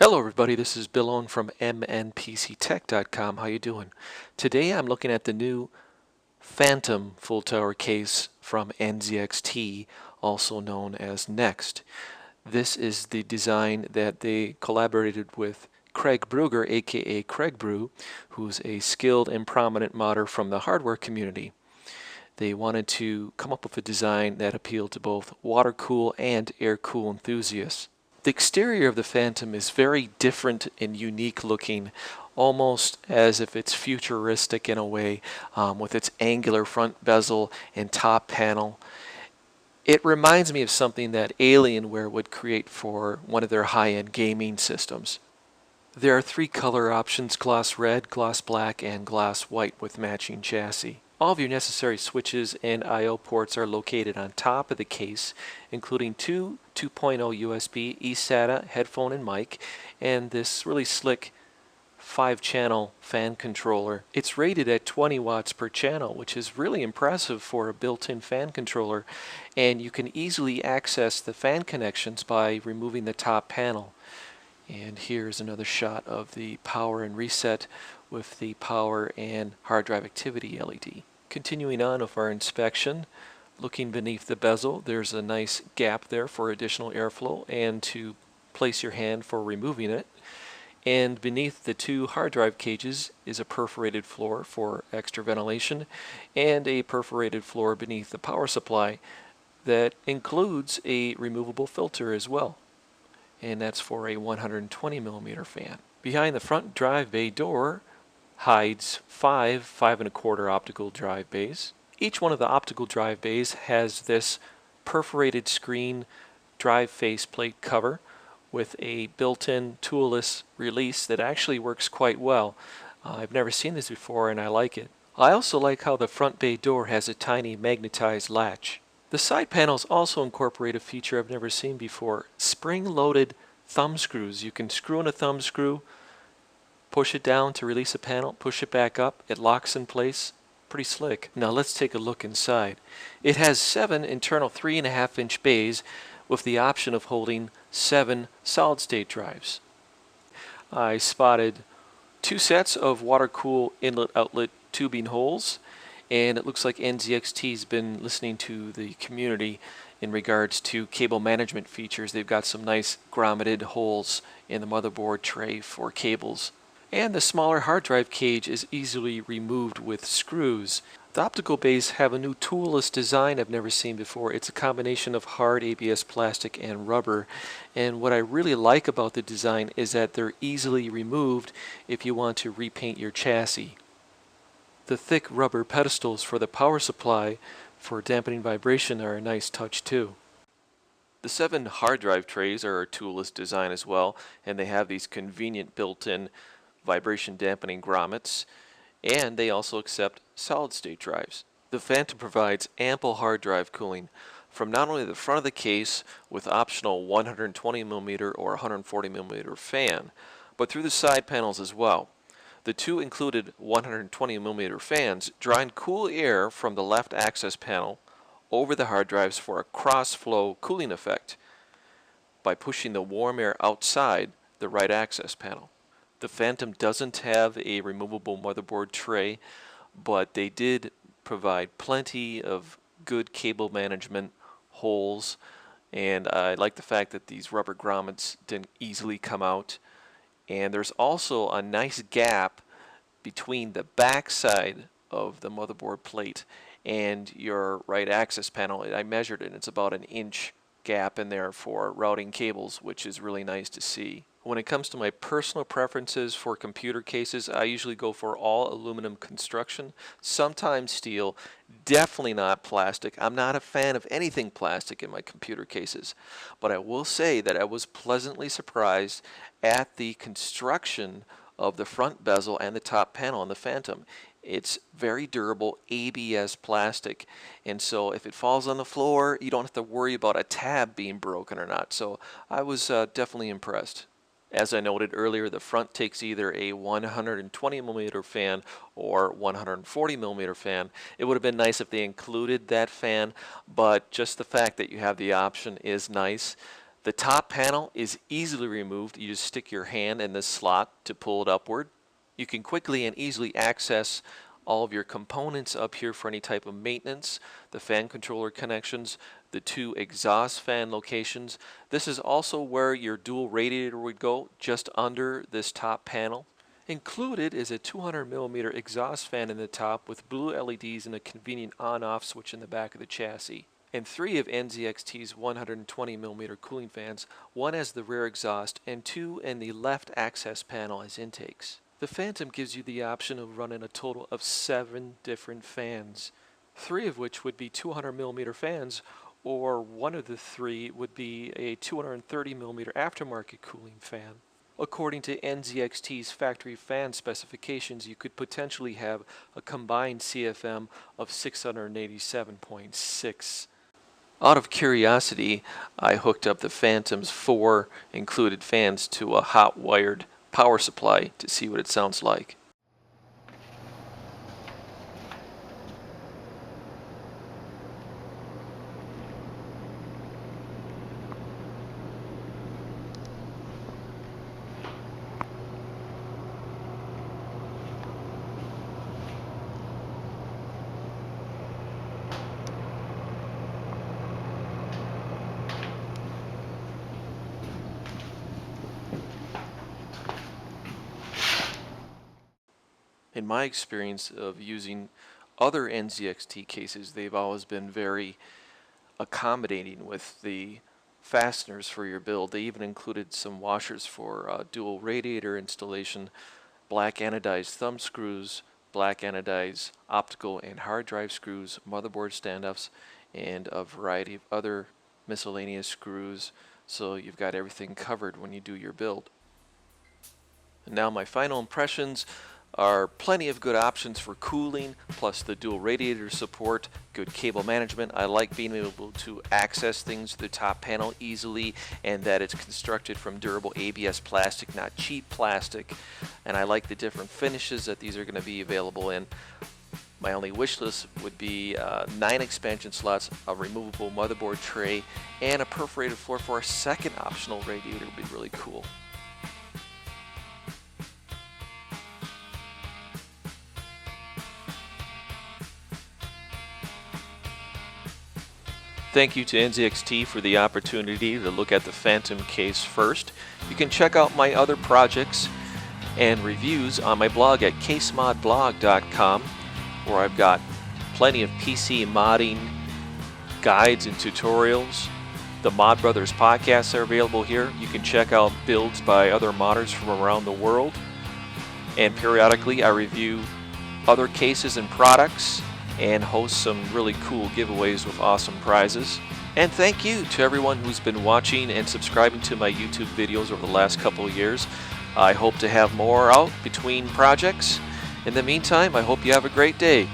Hello everybody, this is Bill Owen from mnpctech.com. How you doing? Today I'm looking at the new Phantom full tower case from NZXT, also known as NZXT. This is the design that they collaborated with Craig Brugger, aka Craig Brew, who's a skilled and prominent modder from the hardware community. They wanted to come up with a design that appealed to both water cool and air cool enthusiasts. The exterior of the Phantom is very different and unique looking, almost as if it's futuristic in a way, with its angular front bezel and top panel. It reminds me of something that Alienware would create for one of their high-end gaming systems. There are three color options: gloss red, gloss black, and gloss white with matching chassis. All of your necessary switches and I/O ports are located on top of the case, including two 2.0 USB, eSATA, headphone, and mic, and this really slick 5-channel fan controller. It's rated at 20 watts per channel, which is really impressive for a built-in fan controller, and you can easily access the fan connections by removing the top panel. And here's another shot of the power and reset with the power and hard drive activity LED. Continuing on with our inspection, looking beneath the bezel, there's a nice gap there for additional airflow and to place your hand for removing it. And beneath the two hard drive cages is a perforated floor for extra ventilation and a perforated floor beneath the power supply that includes a removable filter as well. And that's for a 120 millimeter fan. Behind the front drive bay door hides five 5¼ optical drive bays. Each one of the optical drive bays has this perforated screen drive faceplate cover with a built-in toolless release that actually works quite well. I've never seen this before and I like it. I also like how the front bay door has a tiny magnetized latch. The side panels also incorporate a feature I've never seen before: spring-loaded thumb screws. You can screw in a thumb screw, push it down to release a panel, push it back up, it locks in place. Pretty slick. Now let's take a look inside. It has 7 internal 3.5-inch bays with the option of holding 7 solid-state drives. I spotted 2 sets of water-cool inlet-outlet tubing holes, and it looks like NZXT's been listening to the community in regards to cable management features. They've got some nice grommeted holes in the motherboard tray for cables. And the smaller hard drive cage is easily removed with screws. The optical bays have a new toolless design I've never seen before. It's a combination of hard ABS plastic and rubber. And what I really like about the design is that they're easily removed if you want to repaint your chassis. The thick rubber pedestals for the power supply for dampening vibration are a nice touch too. The 7 hard drive trays are a toolless design as well, and they have these convenient built-in vibration dampening grommets, and they also accept solid-state drives. The Phantom provides ample hard drive cooling from not only the front of the case with optional 120 mm or 140 mm fan, but through the side panels as well. The 2 included 120 mm fans draw in cool air from the left access panel over the hard drives for a cross-flow cooling effect by pushing the warm air outside the right access panel. The Phantom doesn't have a removable motherboard tray, but they did provide plenty of good cable management holes, and I like the fact that these rubber grommets didn't easily come out. And there's also a nice gap between the back side of the motherboard plate and your right access panel. I measured it, and it's about an inch gap in there for routing cables, which is really nice to see. When it comes to my personal preferences for computer cases, I usually go for all aluminum construction, sometimes steel, definitely not plastic. I'm not a fan of anything plastic in my computer cases, but I will say that I was pleasantly surprised at the construction of the front bezel and the top panel on the Phantom. It's very durable ABS plastic, and so if it falls on the floor, you don't have to worry about a tab being broken or not. So I was definitely impressed. As I noted earlier, the front takes either a 120 millimeter fan or 140 millimeter fan. It would have been nice if they included that fan, but just the fact that you have the option is nice. The top panel is easily removed. You just stick your hand in this slot to pull it upward. You can quickly and easily access all of your components up here for any type of maintenance, the fan controller connections, the 2 exhaust fan locations. This is also where your dual radiator would go, just under this top panel. Included is a 200mm exhaust fan in the top with blue LEDs and a convenient on-off switch in the back of the chassis. And 3 of NZXT's 120mm cooling fans, 1 as the rear exhaust and 2 in the left access panel as intakes. The Phantom gives you the option of running a total of 7 different fans, 3 of which would be 200mm fans, or 1 of the 3 would be a 230mm aftermarket cooling fan. According to NZXT's factory fan specifications, you could potentially have a combined CFM of 687.6. Out of curiosity, I hooked up the Phantom's 4 included fans to a hot wired power supply to see what it sounds like. In my experience of using other NZXT cases, they've always been very accommodating with the fasteners for your build. They even included some washers for dual radiator installation, black anodized thumb screws, black anodized optical and hard drive screws, motherboard standoffs, and a variety of other miscellaneous screws, so you've got everything covered when you do your build. And now my final impressions are plenty of good options for cooling, plus the dual radiator support, good cable management. I like being able to access things to the top panel easily, and that it's constructed from durable ABS plastic, not cheap plastic. And I like the different finishes that these are going to be available in. My only wish list would be 9 expansion slots, a removable motherboard tray, and a perforated floor for a second optional radiator would be really cool. Thank you to NZXT for the opportunity to look at the Phantom case first. You can check out my other projects and reviews on my blog at casemodblog.com, where I've got plenty of PC modding guides and tutorials. The Mod Brothers podcasts are available here. You can check out builds by other modders from around the world. And periodically I review other cases and products and host some really cool giveaways with awesome prizes. And thank you to everyone who's been watching and subscribing to my YouTube videos over the last couple of years. I hope to have more out between projects. In the meantime, I hope you have a great day.